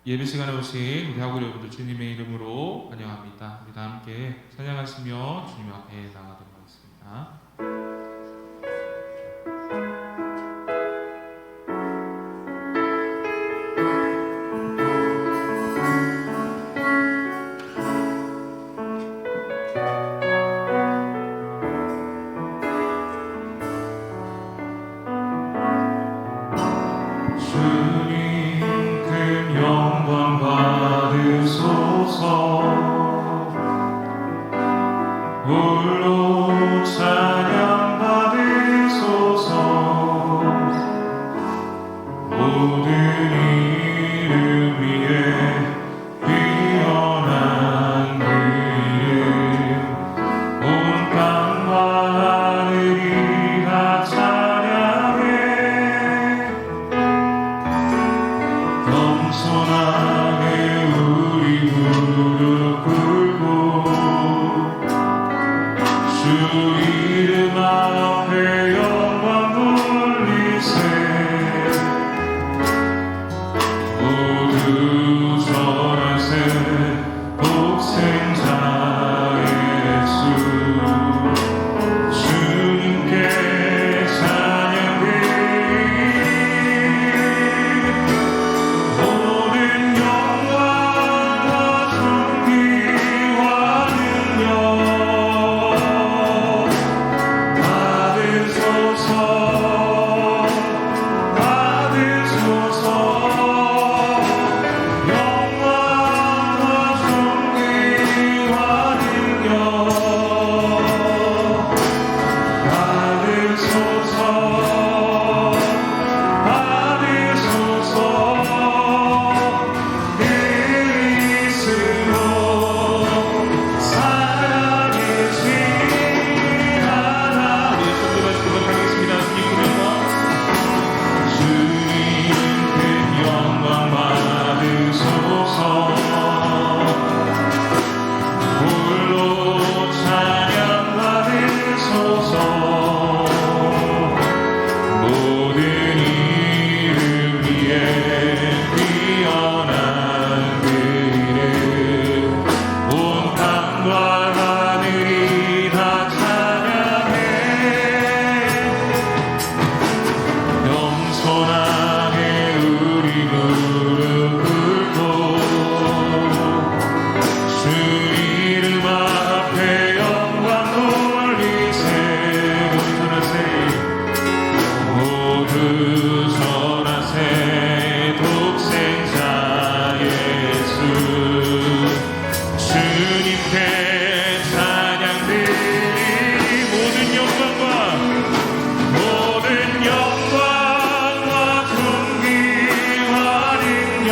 예배 시간에 오신 우리 하고 여러분들 주님의 이름으로 환영합니다. 우리 다 함께 찬양하시며 주님 앞에 나가도록 하겠습니다. 홀로 찬양 받으소서. 모든 이름 위에 뛰어난 그 이름, 온 땅과 하늘이 다 찬양해. 겸손하게 우리 무릎 꿇고 주 이름 앞에 영광 돌리세. 모두 절하세. 독생자 예수 주님께 찬양드리리. 모든 영광과 존귀와 능력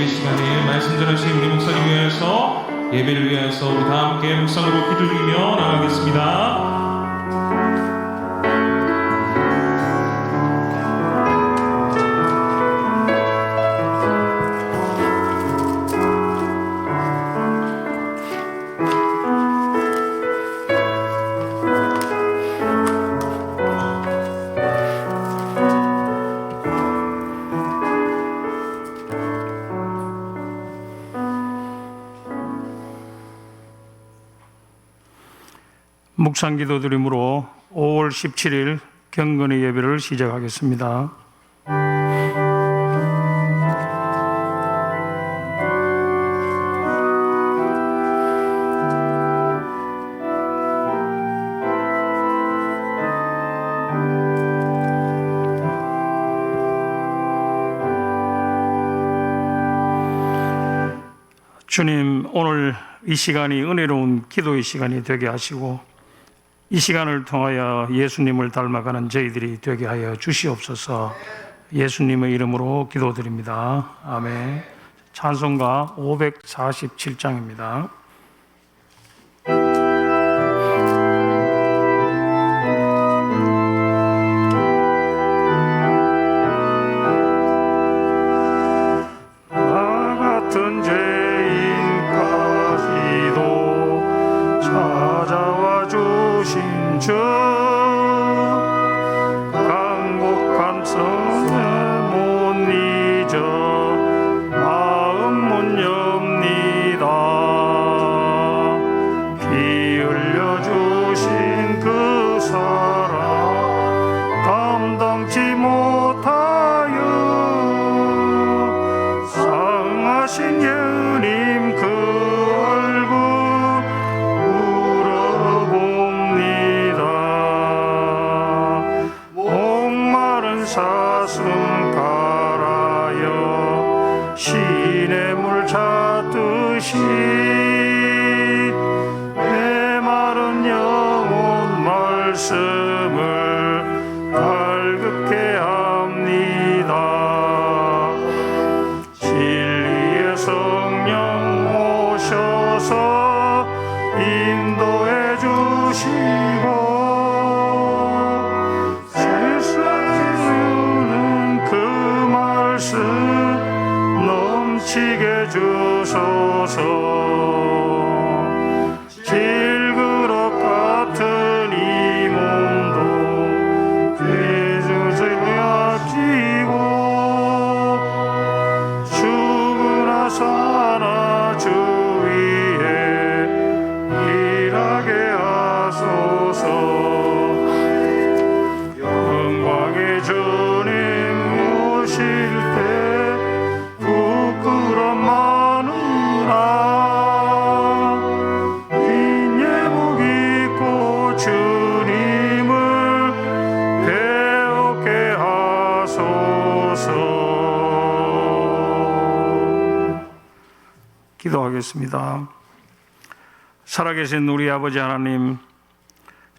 시간에 말씀 전하신 우리 목사님 위하여서 예배를 위하여서 우리 다 함께 묵상으로 기도드리며 나가겠습니다. 묵상 기도드림으로 5월 17일 경건의 예배를 시작하겠습니다. 주님, 오늘 이 시간이 은혜로운 기도의 시간이 되게 하시고 이 시간을 통하여 예수님을 닮아가는 저희들이 되게 하여 주시옵소서. 예수님의 이름으로 기도드립니다. 아멘. 찬송가 547장입니다. 나 같은 죄인까지도 찾아와 주신 주, 간곡한 성에 못 잊어 마음 못 엽니다. 피 흘려 주신 그 사랑 감당치 못하여 상하신 예수님 그 얼굴 울어봅니다. 목마른 사슴 갈아여 시냇 물 찾듯이 메마른 영혼 말씀을 갈급케 합니다. 진리의 성령 오셔서 인도해 주시고 세상에 주는 그 말씀 넘치게 주소서. 질그릇 같은 이 몸도 죄짓을 약지고 죽으나 사나 주 위에 일하게 하소서. 영광의 주님 오실 때 부끄럼 마누라 흰 예복 입고 주님을 배우게 하소서. 기도하겠습니다. 살아계신 우리 아버지 하나님,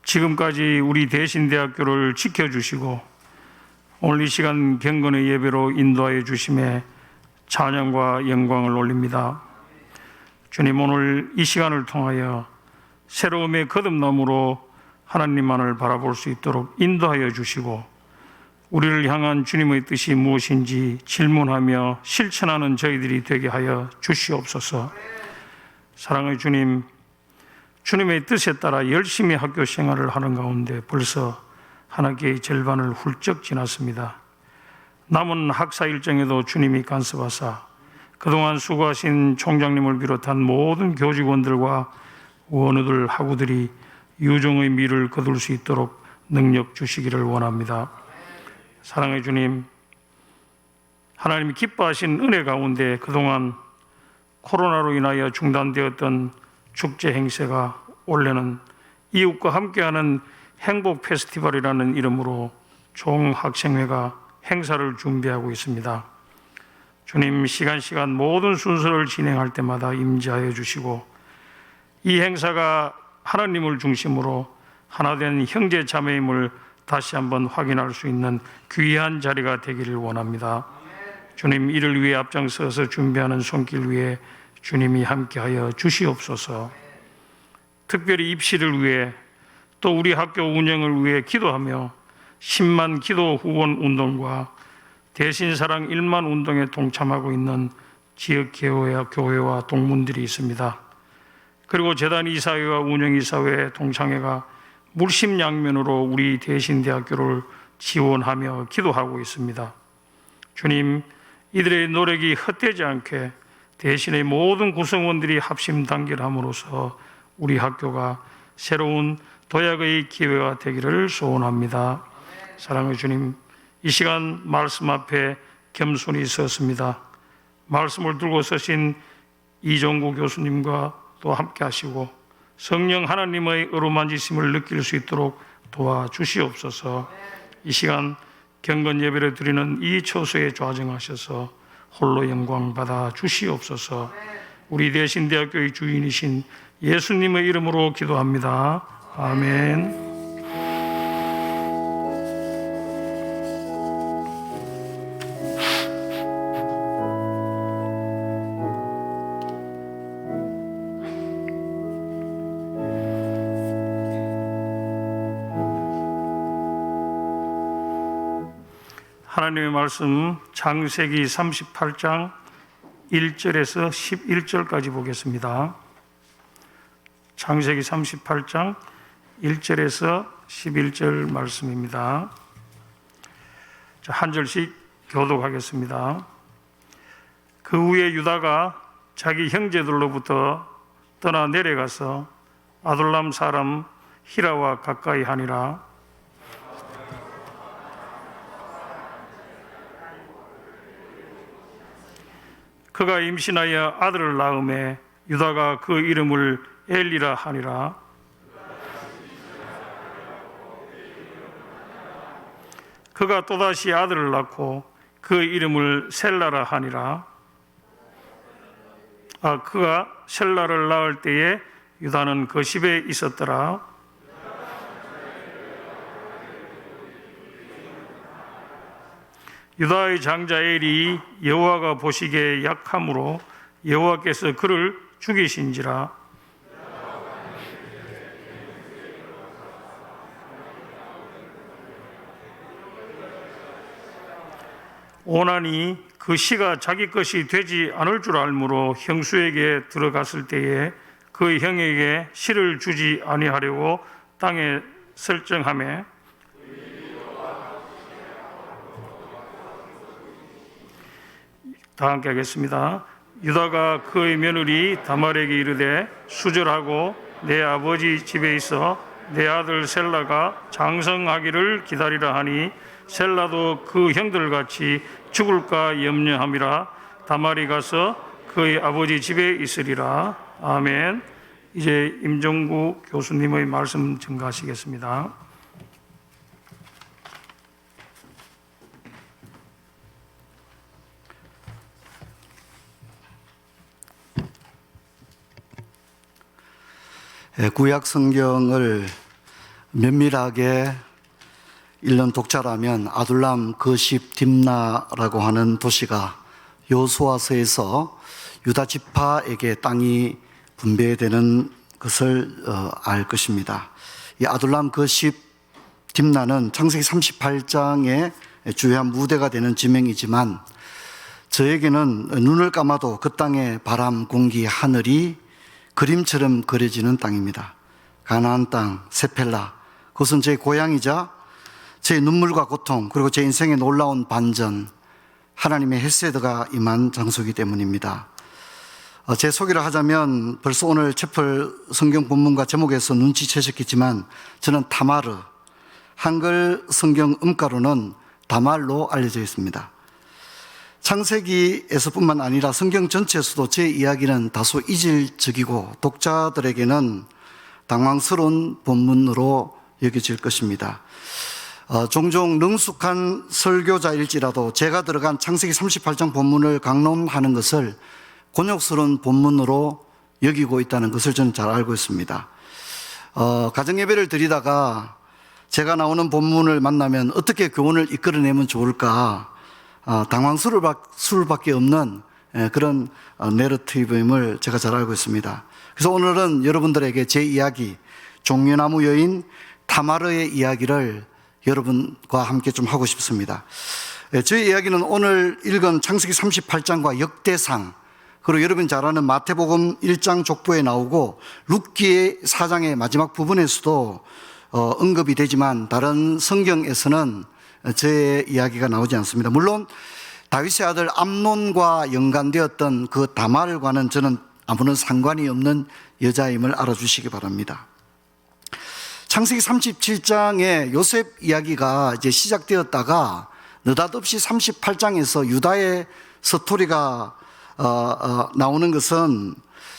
지금까지 우리 대신대학교를 지켜주시고 오늘 이 시간 경건의 예배로 인도하여 주심에 찬양과 영광을 올립니다. 주님, 오늘 이 시간을 통하여 새로움의 거듭남으로 하나님만을 바라볼 수 있도록 인도하여 주시고 우리를 향한 주님의 뜻이 무엇인지 질문하며 실천하는 저희들이 되게 하여 주시옵소서. 사랑의 주님, 주님의 뜻에 따라 열심히 학교 생활을 하는 가운데 벌써 한 학기의 절반을 훌쩍 지났습니다. 남은 학사 일정에도 주님이 간섭하사 그동안 수고하신 총장님을 비롯한 모든 교직원들과 원우들, 학우들이 유종의 미를 거둘 수 있도록 능력 주시기를 원합니다. 사랑의 주님, 하나님이 기뻐하신 은혜 가운데 그동안 코로나로 인하여 중단되었던 축제 행사가 올해는 이웃과 함께하는 행복 페스티벌이라는 이름으로 종학생회가 행사를 준비하고 있습니다. 주님, 시간 모든 순서를 진행할 때마다 임재하여 주시고 이 행사가 하나님을 중심으로 하나된 형제 자매임을 다시 한번 확인할 수 있는 귀한 자리가 되기를 원합니다. 주님 이를 위해 앞장서서 준비하는 손길 위에 주님이 함께하여 주시옵소서. 특별히 입시를 위해 또 우리 학교 운영을 위해 기도하며 10만 기도 후원 운동과 대신사랑 1만 운동에 동참하고 있는 지역 교회와 동문들이 있습니다. 그리고 재단 이사회와 운영이사회 동창회가 물심양면으로 우리 대신대학교를 지원하며 기도하고 있습니다. 주님, 이들의 노력이 헛되지 않게 대신의 모든 구성원들이 합심 단결함으로써 우리 학교가 새로운 도약의 기회가 되기를 소원합니다. 사랑의 주님, 이 시간 말씀 앞에 겸손히 섰습니다. 말씀을 들고 서신 이종구 교수님과 또 함께 하시고 성령 하나님의 어루만지심을 느낄 수 있도록 도와주시옵소서. 이 시간 경건 예배를 드리는 이 처소에 좌정하셔서 홀로 영광 받아 주시옵소서. 우리 대신대학교의 주인이신 예수님의 이름으로 기도합니다. 아멘. 하나님의 말씀 창세기 38장 1절에서 11절까지 보겠습니다. 창세기 38장 1절에서 11절 말씀입니다. 한 절씩 교독하겠습니다. 그 후에 유다가 자기 형제들로부터 떠나 내려가서 아둘람 사람 히라와 가까이 하니라. 그가 임신하여 아들을 낳음에 유다가 그 이름을 엘리라 하니라. 그가 또다시 아들을 낳고 그 이름을 셀라라 하니라. 그가 셀라를 낳을 때에 유다는 그 집에 있었더라. 유다의 장자 엘이 여호와가 보시기에 약함으로 여호와께서 그를 죽이신지라. 오난이 그 씨가 자기 것이 되지 않을 줄 알므로 형수에게 들어갔을 때에 그 형에게 씨를 주지 아니하려고 땅에 설정하매 다 함께 하겠습니다. 유다가 그의 며느리 다말에게 이르되 수절하고 내 아버지 집에 있어 내 아들 셀라가 장성하기를 기다리라 하니 셀라도 그 형들같이 죽을까 염려함이라. 다말이 가서 그의 아버지 집에 있으리라. 아멘. 이제 임종구 교수님의 말씀 증가하시겠습니다. 구약 성경을 면밀하게 읽는 독자라면 아둘람 거십 딥나라고 하는 도시가 여호수아서에서 유다 지파에게 땅이 분배되는 것을 알 것입니다. 이 아둘람 거십 딥나는 창세기 38장의 주요한 무대가 되는 지명이지만 저에게는 눈을 감아도 그 땅의 바람, 공기, 하늘이 그림처럼 그려지는 땅입니다. 가나안 땅, 세펠라, 그것은 제 고향이자 제 눈물과 고통, 그리고 제 인생의 놀라운 반전, 하나님의 헤세드가 임한 장소이기 때문입니다. 제 소개를 하자면 벌써 오늘 채플 성경 본문과 제목에서 눈치채셨겠지만 저는 다마르, 한글 성경 음가로는 다말로 알려져 있습니다. 창세기에서뿐만 아니라 성경 전체에서도 제 이야기는 다소 이질적이고 독자들에게는 당황스러운 본문으로 여겨질 것입니다. 종종 능숙한 설교자일지라도 제가 들어간 창세기 38장 본문을 강론하는 것을 곤욕스러운 본문으로 여기고 있다는 것을 저는 잘 알고 있습니다. 가정예배를 드리다가 제가 나오는 본문을 만나면 어떻게 교훈을 이끌어내면 좋을까 당황스러울 수밖에 없는 그런 내러티브임을 제가 잘 알고 있습니다. 그래서 오늘은 여러분들에게 제 이야기, 종려나무 여인 타마르의 이야기를 여러분과 함께 좀 하고 싶습니다. 저희 이야기는 오늘 읽은 창세기 38장과 역대상, 그리고 여러분 잘 아는 마태복음 1장 족보에 나오고 룻기의 4장의 마지막 부분에서도 언급이 되지만 다른 성경에서는 저의 이야기가 나오지 않습니다. 물론 다윗의 아들 암논과 연관되었던 그 다말과는 저는 아무런 상관이 없는 여자임을 알아주시기 바랍니다. 창세기 37장에 요셉 이야기가 이제 시작되었다가 느닷없이 38장에서 유다의 스토리가 나오는 것은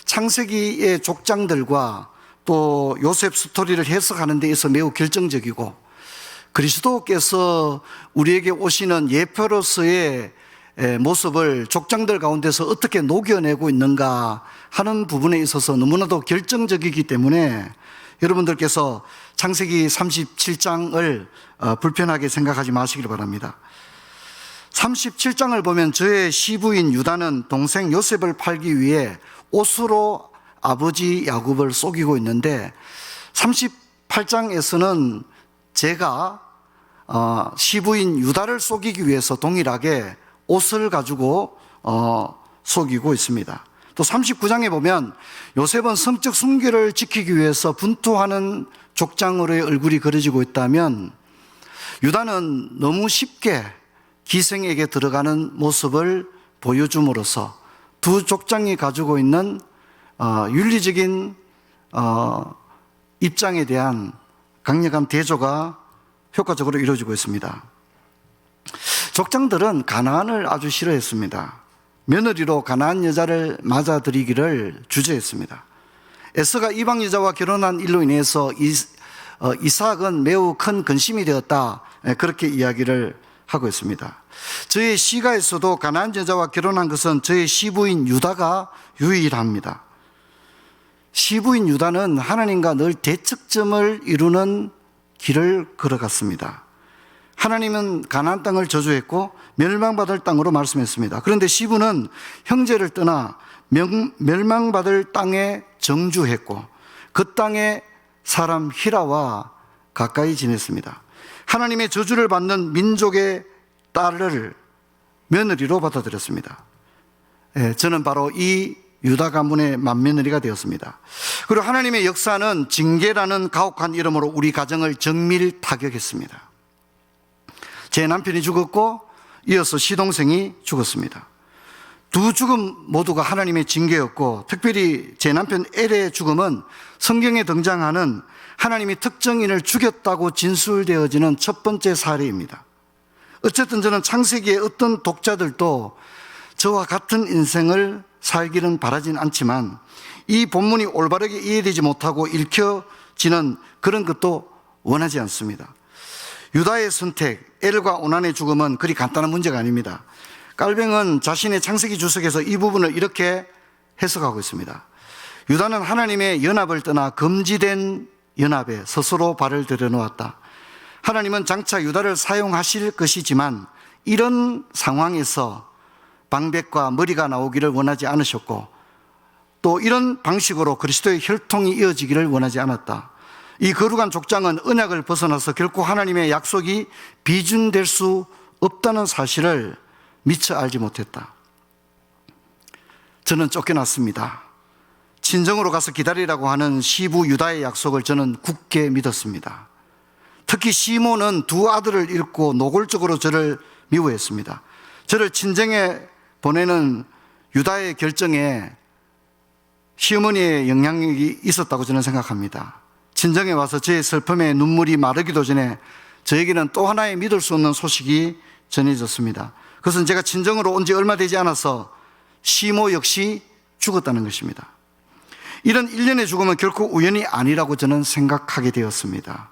창세기의 족장들과 또 요셉 스토리를 해석하는 데 있어서 매우 결정적이고, 그리스도께서 우리에게 오시는 예표로서의 모습을 족장들 가운데서 어떻게 녹여내고 있는가 하는 부분에 있어서 너무나도 결정적이기 때문에 여러분들께서 창세기 37장을 불편하게 생각하지 마시길 바랍니다. 37장을 보면 저의 시부인 유다는 동생 요셉을 팔기 위해 옷으로 아버지 야곱을 속이고 있는데, 38장에서는 제가 시부인 유다를 속이기 위해서 동일하게 옷을 가지고 속이고 있습니다. 또 39장에 보면 요셉은 성적 순결을 지키기 위해서 분투하는 족장으로의 얼굴이 그려지고 있다면, 유다는 너무 쉽게 기생에게 들어가는 모습을 보여줌으로써 두 족장이 가지고 있는 윤리적인 입장에 대한 강력한 대조가 효과적으로 이루어지고 있습니다. 족장들은 가나안을 아주 싫어했습니다. 며느리로 가나안 여자를 맞아들이기를 주저했습니다. 에서가 이방 여자와 결혼한 일로 인해서 이삭은 매우 큰 근심이 되었다, 그렇게 이야기를 하고 있습니다. 저의 시가에서도 가나안 여자와 결혼한 것은 저의 시부인 유다가 유일합니다. 시부인 유다는 하나님과 늘 대척점을 이루는 길을 걸어갔습니다. 하나님은 가나안 땅을 저주했고 멸망받을 땅으로 말씀했습니다. 그런데 시부는 형제를 떠나 멸망받을 땅에 정주했고 그 땅에 사람 히라와 가까이 지냈습니다. 하나님의 저주를 받는 민족의 딸을 며느리로 받아들였습니다. 저는 바로 이 유다 가문의 맏며느리가 되었습니다. 그리고 하나님의 역사는 징계라는 가혹한 이름으로 우리 가정을 정밀 타격했습니다. 제 남편이 죽었고 이어서 시동생이 죽었습니다. 두 죽음 모두가 하나님의 징계였고, 특별히 제 남편 엘의 죽음은 성경에 등장하는 하나님이 특정인을 죽였다고 진술되어지는 첫 번째 사례입니다. 어쨌든 저는 창세기의 어떤 독자들도 저와 같은 인생을 살기는 바라진 않지만 이 본문이 올바르게 이해되지 못하고 읽혀지는 그런 것도 원하지 않습니다. 유다의 선택, 엘과 오난의 죽음은 그리 간단한 문제가 아닙니다. 깔뱅은 자신의 창세기 주석에서 이 부분을 이렇게 해석하고 있습니다. 유다는 하나님의 연합을 떠나 금지된 연합에 스스로 발을 들여놓았다. 하나님은 장차 유다를 사용하실 것이지만 이런 상황에서 방백과 머리가 나오기를 원하지 않으셨고, 또 이런 방식으로 그리스도의 혈통이 이어지기를 원하지 않았다. 이 거룩한 족장은 언약을 벗어나서 결코 하나님의 약속이 비준될 수 없다는 사실을 미처 알지 못했다. 저는 쫓겨났습니다. 친정으로 가서 기다리라고 하는 시부 유다의 약속을 저는 굳게 믿었습니다. 특히 시몬은 두 아들을 잃고 노골적으로 저를 미워했습니다. 저를 친정에 보내는 유다의 결정에 시어머니의 영향력이 있었다고 저는 생각합니다. 친정에 와서 저의 슬픔에 눈물이 마르기도 전에 저에게는 또 하나의 믿을 수 없는 소식이 전해졌습니다. 그것은 제가 친정으로 온 지 얼마 되지 않아서 시모 역시 죽었다는 것입니다. 이런 일련의 죽음은 결코 우연이 아니라고 저는 생각하게 되었습니다.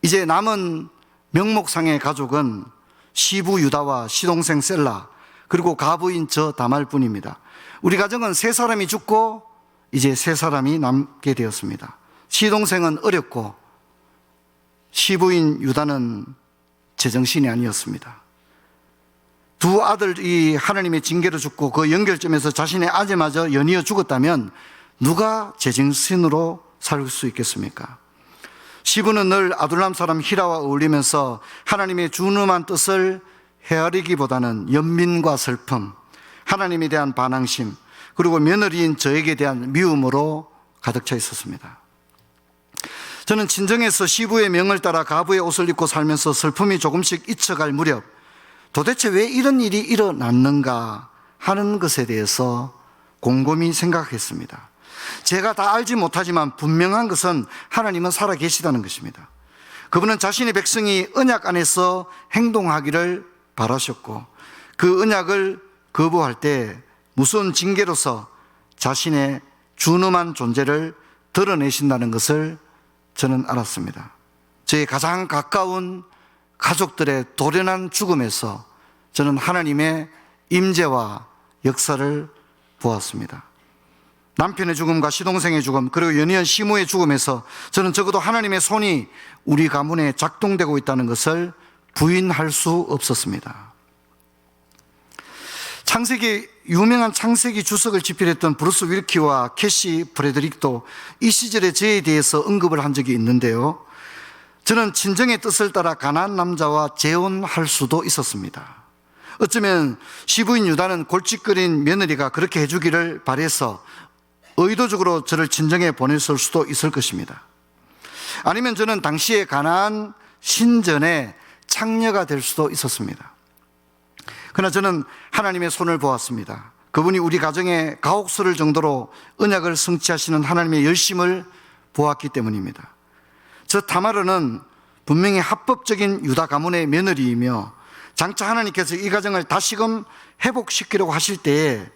이제 남은 명목상의 가족은 시부 유다와 시동생 셀라, 그리고 가부인 저 다말 뿐입니다. 우리 가정은 세 사람이 죽고 이제 세 사람이 남게 되었습니다. 시동생은 어렸고 시부인 유다는 제정신이 아니었습니다. 두 아들이 하나님의 징계로 죽고 그 연결점에서 자신의 아재마저 연이어 죽었다면 누가 제정신으로 살 수 있겠습니까? 시부는 늘 아둘람 사람 히라와 어울리면서 하나님의 준엄한 뜻을 헤아리기보다는 연민과 슬픔, 하나님에 대한 반항심, 그리고 며느리인 저에게 대한 미움으로 가득 차 있었습니다. 저는 친정에서 시부의 명을 따라 가부의 옷을 입고 살면서 슬픔이 조금씩 잊혀갈 무렵 도대체 왜 이런 일이 일어났는가 하는 것에 대해서 곰곰이 생각했습니다. 제가 다 알지 못하지만 분명한 것은 하나님은 살아계시다는 것입니다. 그분은 자신의 백성이 언약 안에서 행동하기를 바라셨고 그 언약을 거부할 때 무서운 징계로서 자신의 준엄한 존재를 드러내신다는 것을 저는 알았습니다. 저의 가장 가까운 가족들의 도련한 죽음에서 저는 하나님의 임재와 역사를 보았습니다. 남편의 죽음과 시동생의 죽음, 그리고 연이은 시모의 죽음에서 저는 적어도 하나님의 손이 우리 가문에 작동되고 있다는 것을 부인할 수 없었습니다. 유명한 창세기 주석을 집필했던 브루스 윌키와 캐시 프레드릭도 이 시절의 저에 대해서 언급을 한 적이 있는데요. 저는 친정의 뜻을 따라 가난한 남자와 재혼할 수도 있었습니다. 어쩌면 시부인 유다는 골칫거린 며느리가 그렇게 해주기를 바래서 의도적으로 저를 친정에 보냈을 수도 있을 것입니다. 아니면 저는 당시에 가나안 신전의 창녀가 될 수도 있었습니다. 그러나 저는 하나님의 손을 보았습니다. 그분이 우리 가정에 가옥설을 정도로 언약을 성취하시는 하나님의 열심을 보았기 때문입니다. 저 타마르는 분명히 합법적인 유다 가문의 며느리이며 장차 하나님께서 이 가정을 다시금 회복시키려고 하실 때에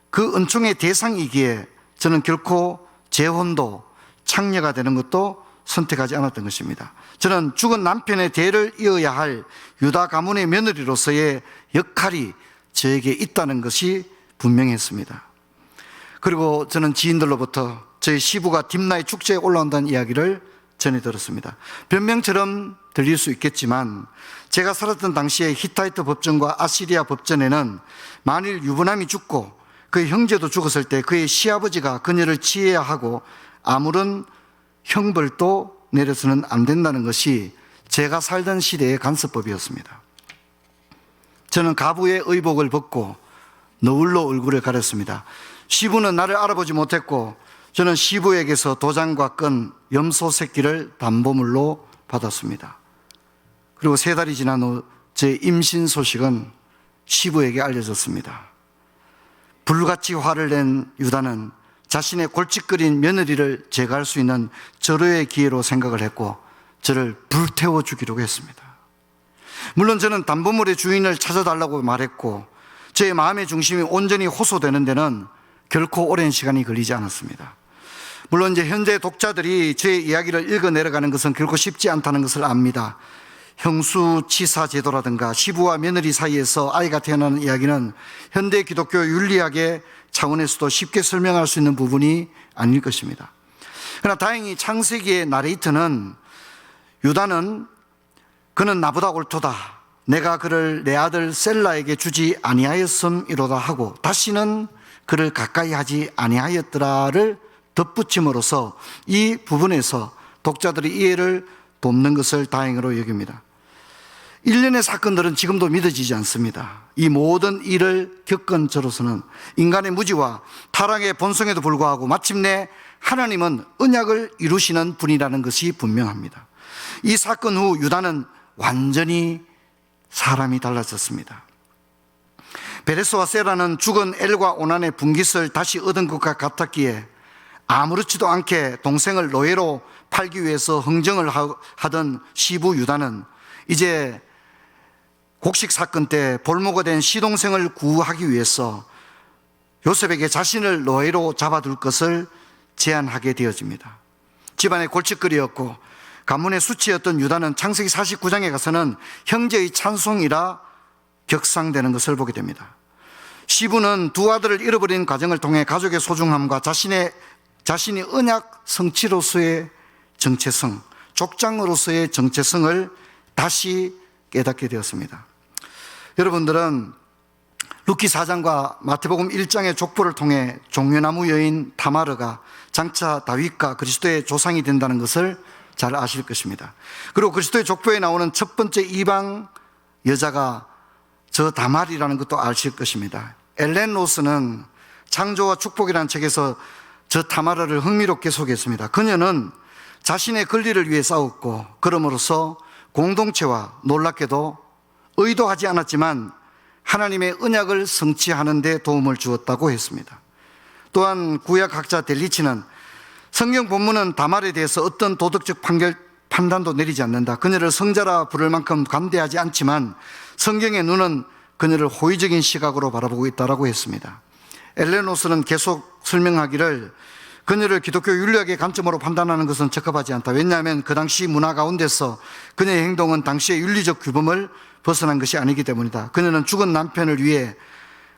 그 은총의 대상이기에 저는 결코 재혼도 창녀가 되는 것도 선택하지 않았던 것입니다. 저는 죽은 남편의 대를 이어야 할 유다 가문의 며느리로서의 역할이 저에게 있다는 것이 분명했습니다. 그리고 저는 지인들로부터 저희 시부가 딥나의 축제에 올라온다는 이야기를 전해 들었습니다. 변명처럼 들릴 수 있겠지만 제가 살았던 당시에 히타이트 법전과 아시리아 법전에는 만일 유부남이 죽고 그의 형제도 죽었을 때 그의 시아버지가 그녀를 치해야 하고 아무런 형벌도 내려서는 안 된다는 것이 제가 살던 시대의 간섭법이었습니다. 저는 가부의 의복을 벗고 너울로 얼굴을 가렸습니다. 시부는 나를 알아보지 못했고 저는 시부에게서 도장과 끈, 염소 새끼를 담보물로 받았습니다. 그리고 3달이 지난 후 제 임신 소식은 시부에게 알려졌습니다. 불같이 화를 낸 유다는 자신의 골칫거린 며느리를 제거할 수 있는 절호의 기회로 생각을 했고 저를 불태워 죽이려고 했습니다. 물론 저는 담보물의 주인을 찾아달라고 말했고 제 마음의 중심이 온전히 호소되는 데는 결코 오랜 시간이 걸리지 않았습니다. 물론 이제 현재 독자들이 제 이야기를 읽어 내려가는 것은 결코 쉽지 않다는 것을 압니다. 형수치사 제도라든가 시부와 며느리 사이에서 아이가 태어나는 이야기는 현대 기독교 윤리학의 차원에서도 쉽게 설명할 수 있는 부분이 아닐 것입니다. 그러나 다행히 창세기의 나레이터는 유다는 그는 나보다 옳도다, 내가 그를 내 아들 셀라에게 주지 아니하였음이로다 하고 다시는 그를 가까이 하지 아니하였더라를 덧붙임으로써 이 부분에서 독자들이 이해를 돕는 것을 다행으로 여깁니다. 일련의 사건들은 지금도 믿어지지 않습니다. 이 모든 일을 겪은 저로서는 인간의 무지와 타락의 본성에도 불구하고 마침내 하나님은 언약을 이루시는 분이라는 것이 분명합니다. 이 사건 후 유다는 완전히 사람이 달라졌습니다. 베레스와 세라는 죽은 엘과 오난의 분깃을 다시 얻은 것과 같았기에 아무렇지도 않게 동생을 노예로 팔기 위해서 흥정을 하던 시부 유다는 이제 곡식 사건 때 볼모가 된 시동생을 구하기 위해서 요셉에게 자신을 노예로 잡아둘 것을 제안하게 되어집니다. 집안의 골칫거리였고 가문의 수치였던 유다는 창세기 49장에 가서는 형제의 찬송이라 격상되는 것을 보게 됩니다. 시부는 두 아들을 잃어버린 과정을 통해 가족의 소중함과 자신이 언약 성취로서의 정체성, 족장으로서의 정체성을 다시 깨닫게 되었습니다. 여러분들은 루키 4장과 마태복음 1장의 족보를 통해 종려나무 여인 다마르가 장차 다윗과 그리스도의 조상이 된다는 것을 잘 아실 것입니다. 그리고 그리스도의 족보에 나오는 첫 번째 이방 여자가 저 다말이라는 것도 아실 것입니다. 엘렌 로스는 창조와 축복이라는 책에서 저 다마르를 흥미롭게 소개했습니다. 그녀는 자신의 권리를 위해 싸웠고 그럼으로써 공동체와 놀랍게도 의도하지 않았지만 하나님의 언약을 성취하는 데 도움을 주었다고 했습니다. 또한 구약학자 델리치는 성경 본문은 다말에 대해서 어떤 도덕적 판단도 내리지 않는다. 그녀를 성자라 부를 만큼 관대하지 않지만 성경의 눈은 그녀를 호의적인 시각으로 바라보고 있다고 했습니다. 엘레노스는 계속 설명하기를 그녀를 기독교 윤리학의 관점으로 판단하는 것은 적합하지 않다. 왜냐하면 그 당시 문화 가운데서 그녀의 행동은 당시의 윤리적 규범을 벗어난 것이 아니기 때문이다. 그녀는 죽은 남편을 위해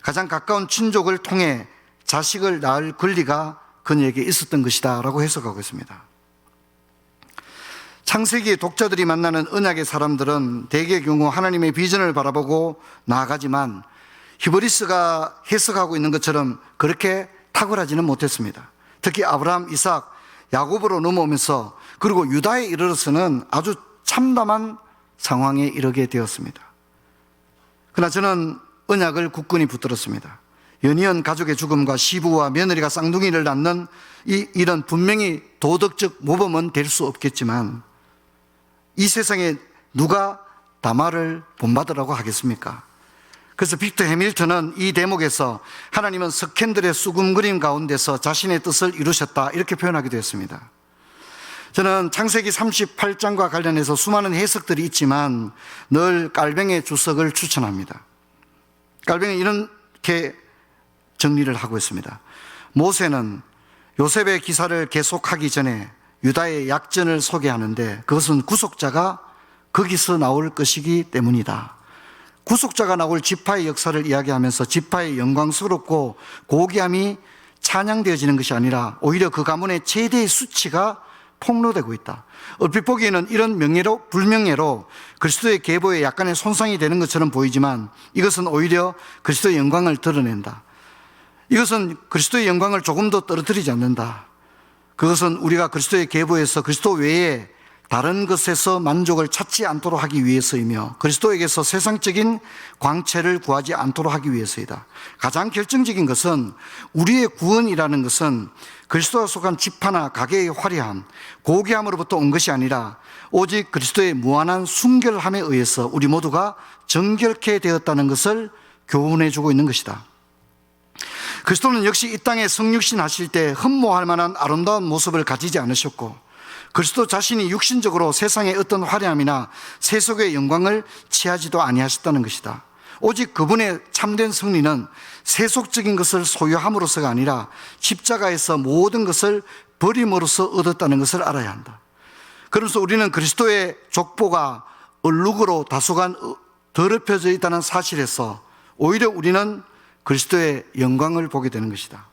가장 가까운 친족을 통해 자식을 낳을 권리가 그녀에게 있었던 것이다 라고 해석하고 있습니다. 창세기의 독자들이 만나는 언약의 사람들은 대개의 경우 하나님의 비전을 바라보고 나아가지만 히브리스가 해석하고 있는 것처럼 그렇게 탁월하지는 못했습니다. 특히 아브라함, 이삭, 야곱으로 넘어오면서 그리고 유다에 이르러서는 아주 참담한 상황에 이르게 되었습니다. 그러나 저는 언약을 굳건히 붙들었습니다. 연이은 가족의 죽음과 시부와 며느리가 쌍둥이를 낳는 이 일은 분명히 도덕적 모범은 될 수 없겠지만 이 세상에 누가 다말을 본받으라고 하겠습니까? 그래서 빅터 해밀턴은 이 대목에서 하나님은 스캔들의 수금그림 가운데서 자신의 뜻을 이루셨다 이렇게 표현하기도 했습니다. 저는 창세기 38장과 관련해서 수많은 해석들이 있지만 늘 깔뱅의 주석을 추천합니다. 깔뱅은 이렇게 정리를 하고 있습니다. 모세는 요셉의 기사를 계속하기 전에 유다의 약전을 소개하는데 그것은 구속자가 거기서 나올 것이기 때문이다. 구속자가 나올 지파의 역사를 이야기하면서 지파의 영광스럽고 고귀함이 찬양되어지는 것이 아니라 오히려 그 가문의 최대의 수치가 폭로되고 있다. 얼핏 보기에는 이런 불명예로 그리스도의 계보에 약간의 손상이 되는 것처럼 보이지만 이것은 오히려 그리스도의 영광을 드러낸다. 이것은 그리스도의 영광을 조금 더 떨어뜨리지 않는다. 그것은 우리가 그리스도의 계보에서 그리스도 외에 다른 것에서 만족을 찾지 않도록 하기 위해서이며 그리스도에게서 세상적인 광채를 구하지 않도록 하기 위해서이다. 가장 결정적인 것은 우리의 구원이라는 것은 그리스도가 속한 지파나 가계의 화려함, 고귀함으로부터 온 것이 아니라 오직 그리스도의 무한한 순결함에 의해서 우리 모두가 정결케 되었다는 것을 교훈해 주고 있는 것이다. 그리스도는 역시 이 땅에 성육신 하실 때 흠모할 만한 아름다운 모습을 가지지 않으셨고 그리스도 자신이 육신적으로 세상의 어떤 화려함이나 세속의 영광을 취하지도 아니하셨다는 것이다. 오직 그분의 참된 승리는 세속적인 것을 소유함으로서가 아니라 십자가에서 모든 것을 버림으로써 얻었다는 것을 알아야 한다. 그러면서 우리는 그리스도의 족보가 얼룩으로 다소간 더럽혀져 있다는 사실에서 오히려 우리는 그리스도의 영광을 보게 되는 것이다.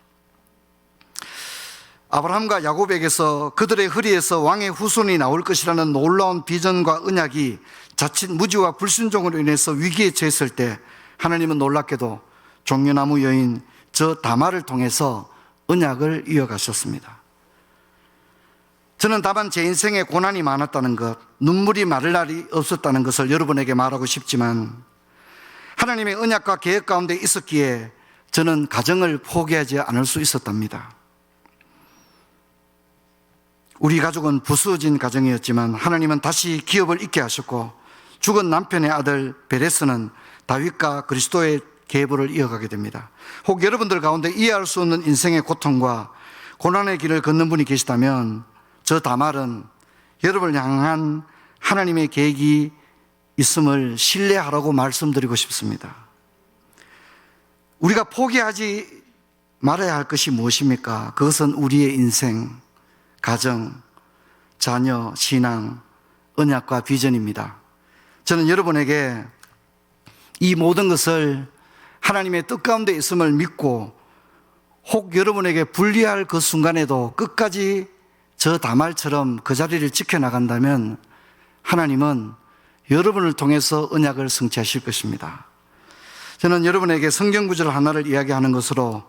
아브라함과 야곱에게서 그들의 허리에서 왕의 후손이 나올 것이라는 놀라운 비전과 언약이 자칫 무지와 불순종으로 인해서 위기에 처했을 때 하나님은 놀랍게도 종려나무 여인 저 다말을 통해서 언약을 이어가셨습니다. 저는 다만 제 인생에 고난이 많았다는 것, 눈물이 마를 날이 없었다는 것을 여러분에게 말하고 싶지만 하나님의 언약과 계획 가운데 있었기에 저는 가정을 포기하지 않을 수 있었답니다. 우리 가족은 부수어진 가정이었지만 하나님은 다시 기업을 잇게 하셨고 죽은 남편의 아들 베레스는 다윗과 그리스도의 계보를 이어가게 됩니다. 혹 여러분들 가운데 이해할 수 없는 인생의 고통과 고난의 길을 걷는 분이 계시다면 저 다말은 여러분을 향한 하나님의 계획이 있음을 신뢰하라고 말씀드리고 싶습니다. 우리가 포기하지 말아야 할 것이 무엇입니까? 그것은 우리의 인생, 가정, 자녀, 신앙, 언약과 비전입니다. 저는 여러분에게 이 모든 것을 하나님의 뜻 가운데 있음을 믿고 혹 여러분에게 불리할 그 순간에도 끝까지 저 다말처럼 그 자리를 지켜나간다면 하나님은 여러분을 통해서 언약을 성취하실 것입니다. 저는 여러분에게 성경 구절 하나를 이야기하는 것으로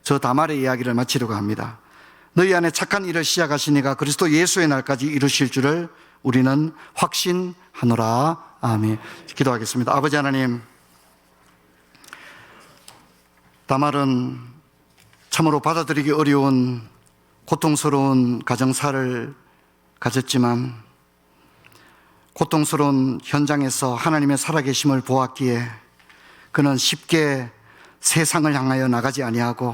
저 다말의 이야기를 마치려고 합니다. 너희 안에 착한 일을 시작하시니가 그리스도 예수의 날까지 이루실 줄을 우리는 확신하노라. 아멘. 기도하겠습니다. 아버지 하나님, 다말은 참으로 받아들이기 어려운 고통스러운 가정사를 가졌지만 고통스러운 현장에서 하나님의 살아계심을 보았기에 그는 쉽게 세상을 향하여 나가지 아니하고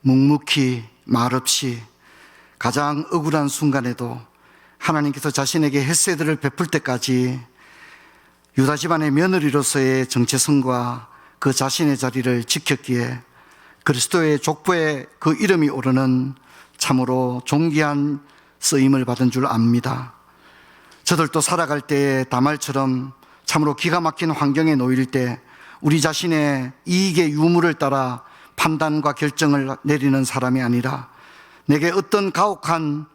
묵묵히 말없이 가장 억울한 순간에도 하나님께서 자신에게 햇새들을 베풀 때까지 유다 집안의 며느리로서의 정체성과 그 자신의 자리를 지켰기에 그리스도의 족보에 그 이름이 오르는 참으로 존귀한 쓰임을 받은 줄 압니다. 저들도 살아갈 때에 다말처럼 참으로 기가 막힌 환경에 놓일 때 우리 자신의 이익의 유무를 따라 판단과 결정을 내리는 사람이 아니라 내게 어떤 가혹한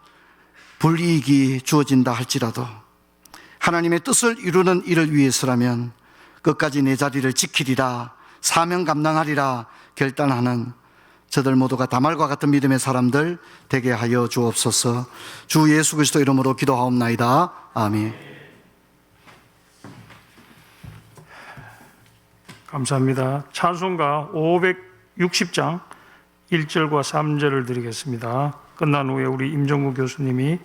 불이익이 주어진다 할지라도 하나님의 뜻을 이루는 일을 위해서라면 끝까지 내 자리를 지키리라, 사명 감당하리라 결단하는 저들 모두가 다말과 같은 믿음의 사람들 되게 하여 주옵소서. 주 예수 그리스도 이름으로 기도하옵나이다. 아멘. 감사합니다. 찬송가 560장 1절과 3절을 드리겠습니다. 끝난 후에 우리 임정구 교수님이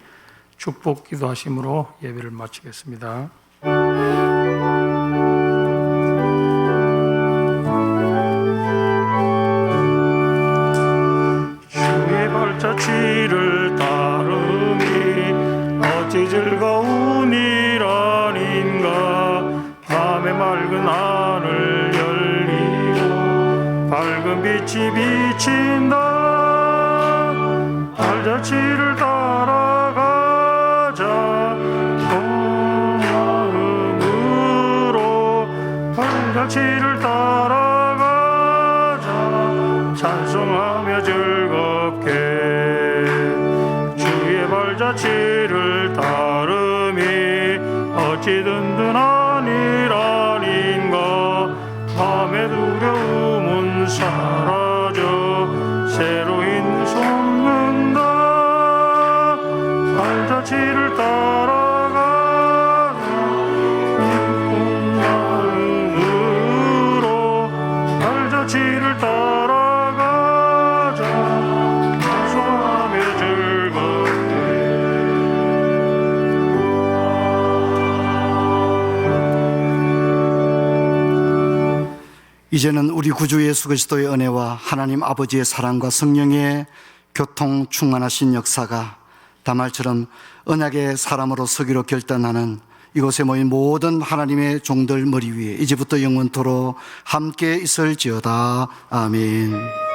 축복 기도하심으로 예배를 마치겠습니다. 주의 발자취를 따름이 어찌 즐거운 일 아닌가. 밤의 맑은 하늘 열리고 밝은 빛이 비친다. 발자취를 따라가자 온 마음으로. 발자취를 따라가자 찬송하며 즐겁게. 주의 발자취를 따름이 어찌 든든한 일 아닌가. 밤의 두려움은 사라져 새로운 솟는다. 발자취를 따라가자 기쁜 마음으로. 발자취를 따라가자 찬송하며 즐겁게. 이제는 우리 구주 예수 그리스도의 은혜와 하나님 아버지의 사랑과 성령의 교통 충만하신 역사가 다말처럼 언약의 사람으로 서기로 결단하는 이곳에 모인 모든 하나님의 종들 머리 위에 이제부터 영원토록 함께 있을지어다. 아멘.